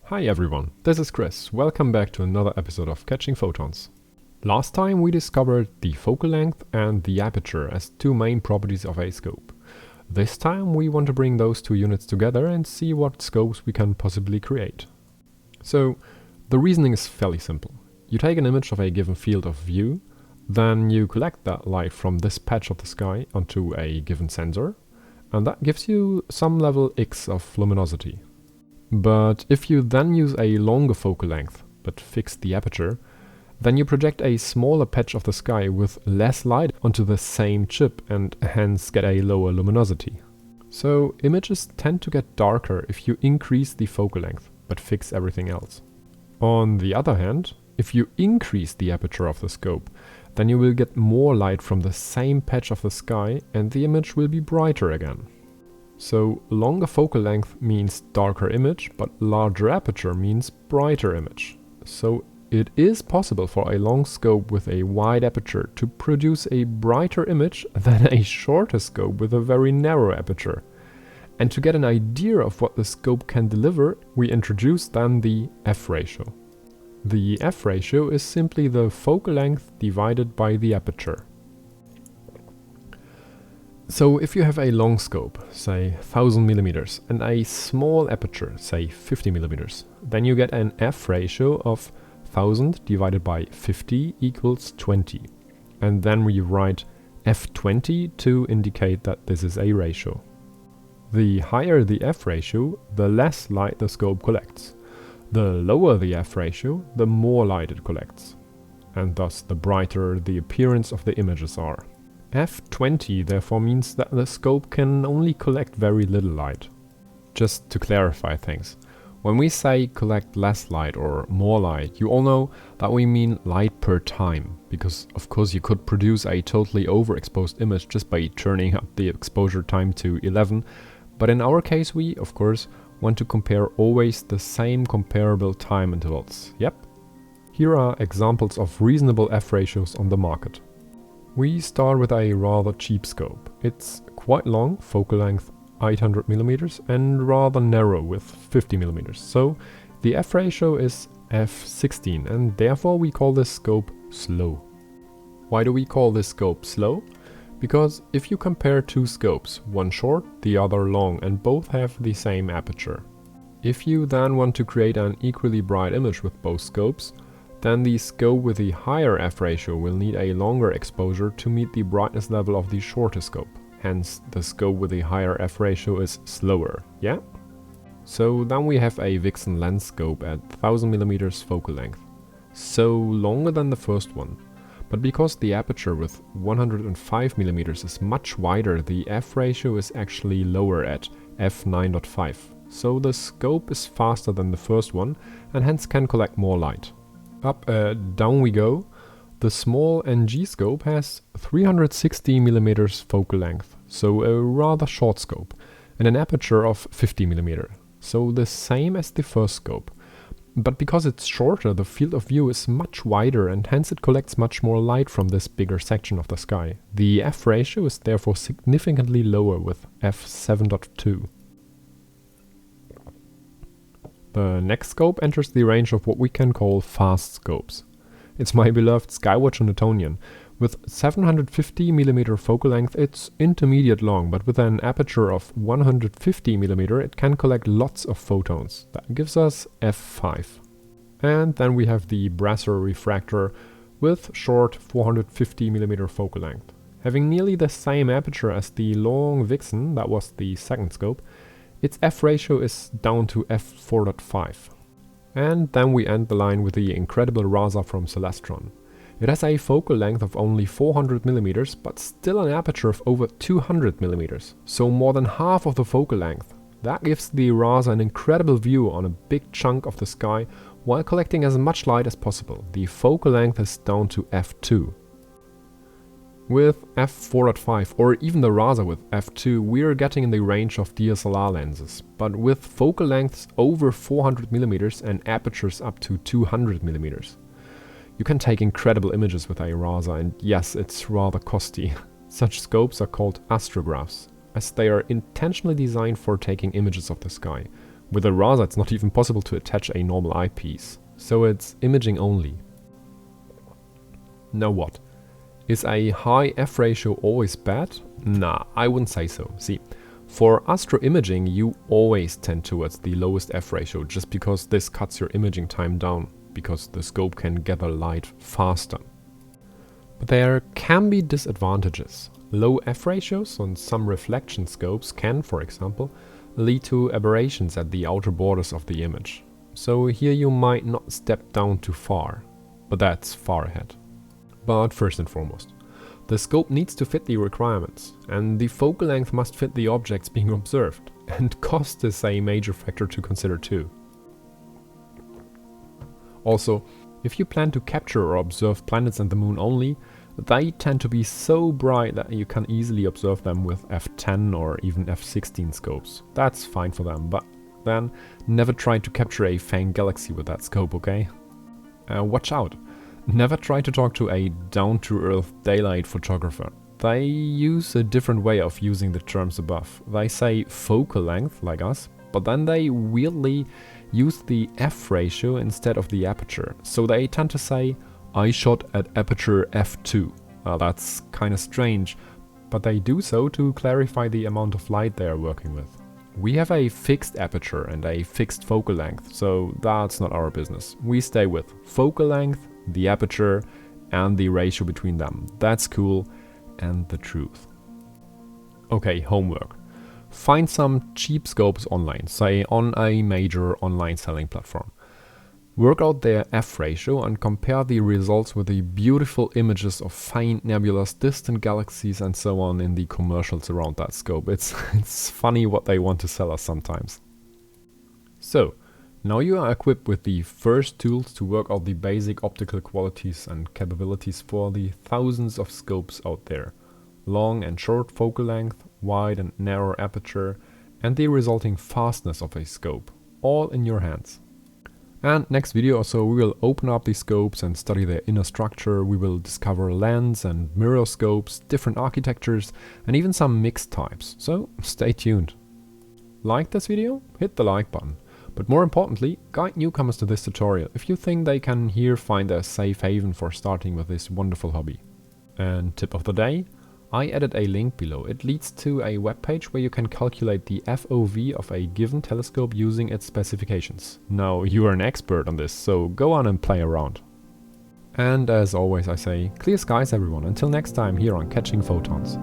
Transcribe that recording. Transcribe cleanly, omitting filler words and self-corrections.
Hi everyone, this is Chris. Welcome back to another episode of Catching Photons. Last time we discovered the focal length and the aperture as two main properties of a scope. This time we want to bring those two units together and see what scopes we can possibly create. So, the reasoning is fairly simple. You take an image of a given field of view, then you collect that light from this patch of the sky onto a given sensor, and that gives you some level X of luminosity. But if you then use a longer focal length, but fix the aperture, then you project a smaller patch of the sky with less light onto the same chip and hence get a lower luminosity. So images tend to get darker if you increase the focal length, but fix everything else. On the other hand, if you increase the aperture of the scope, then you will get more light from the same patch of the sky and the image will be brighter again. So longer focal length means darker image, but larger aperture means brighter image. So it is possible for a long scope with a wide aperture to produce a brighter image than a shorter scope with a very narrow aperture. And to get an idea of what the scope can deliver, we introduce then the f ratio. The f ratio is simply the focal length divided by the aperture. So if you have a long scope, say 1000 millimeters, and a small aperture, say 50 millimeters, then you get an f ratio of 1000 divided by 50 equals 20. And then we write f20 to indicate that this is a ratio. The higher the f ratio, the less light the scope collects. The lower the f ratio, the more light it collects. And thus the brighter the appearance of the images are. f20 therefore means that the scope can only collect very little light. Just to clarify things, when we say collect less light or more light, you all know that we mean light per time, because of course you could produce a totally overexposed image just by turning up the exposure time to 11, but in our case we, of course, want to compare always the same comparable time intervals. Yep. Here are examples of reasonable f ratios on the market. We start with a rather cheap scope. It's quite long, focal length 800 millimeters, and rather narrow with 50 millimeters. So the f ratio is f16, and therefore we call this scope slow. Why do we call this scope slow? Because if you compare two scopes, one short, the other long, and both have the same aperture. If you then want to create an equally bright image with both scopes, then the scope with the higher f ratio will need a longer exposure to meet the brightness level of the shorter scope. Hence, the scope with the higher f ratio is slower, yeah? So then we have a Vixen lens scope at 1000 millimeters focal length. So longer than the first one. But because the aperture with 105 millimeters is much wider, the f ratio is actually lower at f9.5. So the scope is faster than the first one and hence can collect more light. Down we go. The small NG scope has 360 millimeters focal length, so a rather short scope, and an aperture of 50 millimeter, so the same as the first scope. But because it's shorter, the field of view is much wider and hence it collects much more light from this bigger section of the sky. The f ratio is therefore significantly lower with f7.2. The next scope enters the range of what we can call fast scopes. It's my beloved Skywatcher Newtonian. With 750 mm focal length it's intermediate long, but with an aperture of 150 mm it can collect lots of photons. That gives us f5. And then we have the Brasser refractor with short 450 mm focal length. Having nearly the same aperture as the long Vixen, that was the second scope, its f ratio is down to f4.5. And then we end the line with the incredible Rasa from Celestron. It has a focal length of only 400 millimeters, but still an aperture of over 200 millimeters, so more than half of the focal length. That gives the Rasa an incredible view on a big chunk of the sky while collecting as much light as possible. The focal length is down to f2. With f4.5 or even the Rasa with f2, we are getting in the range of DSLR lenses, but with focal lengths over 400 millimeters and apertures up to 200 millimeters. You can take incredible images with a Rasa, and yes, it's rather costly. Such scopes are called astrographs, as they are intentionally designed for taking images of the sky, With a RASA it's not even possible to attach a normal eyepiece, so it's imaging only. Now what? Is a high f ratio always bad? Nah, I wouldn't say so. See, for astro imaging you always tend towards the lowest f ratio just because this cuts your imaging time down, because the scope can gather light faster. But there can be disadvantages. Low f ratios on some reflection scopes can, for example, lead to aberrations at the outer borders of the image. So here you might not step down too far, but that's far ahead. But first and foremost, the scope needs to fit the requirements, and the focal length must fit the objects being observed, and cost is a major factor to consider too. Also, if you plan to capture or observe planets and the moon only, they tend to be so bright that you can easily observe them with f10 or even f16 scopes. That's fine for them, but then never try to capture a faint galaxy with that scope, okay? Watch out! Never try to talk to a down-to-earth daylight photographer. They use a different way of using the terms above. They say focal length, like us, but then they weirdly use the f ratio instead of the aperture. So they tend to say, I shot at aperture f2. That's kinda strange, but they do so to clarify the amount of light they are working with. We have a fixed aperture and a fixed focal length, so that's not our business. We stay with focal length, the aperture, and the ratio between them. That's cool and the truth. Okay, homework. Find some cheap scopes online, say on a major online selling platform. Work out their f ratio and compare the results with the beautiful images of faint nebulas, distant galaxies and so on in the commercials around that scope. It's funny what they want to sell us sometimes. So, now you are equipped with the first tools to work out the basic optical qualities and capabilities for the thousands of scopes out there. Long and short focal length, wide and narrow aperture, and the resulting fastness of a scope, all in your hands. And next video or so we will open up these scopes and study their inner structure. We will discover lens and mirror scopes, different architectures, and even some mixed types. So stay tuned. Like this video? Hit the like button. But more importantly, guide newcomers to this tutorial if you think they can here find a safe haven for starting with this wonderful hobby. And tip of the day, I added a link below. It leads to a webpage where you can calculate the FOV of a given telescope using its specifications. Now you are an expert on this, so go on and play around. And as always I say, clear skies everyone, until next time here on Catching Photons.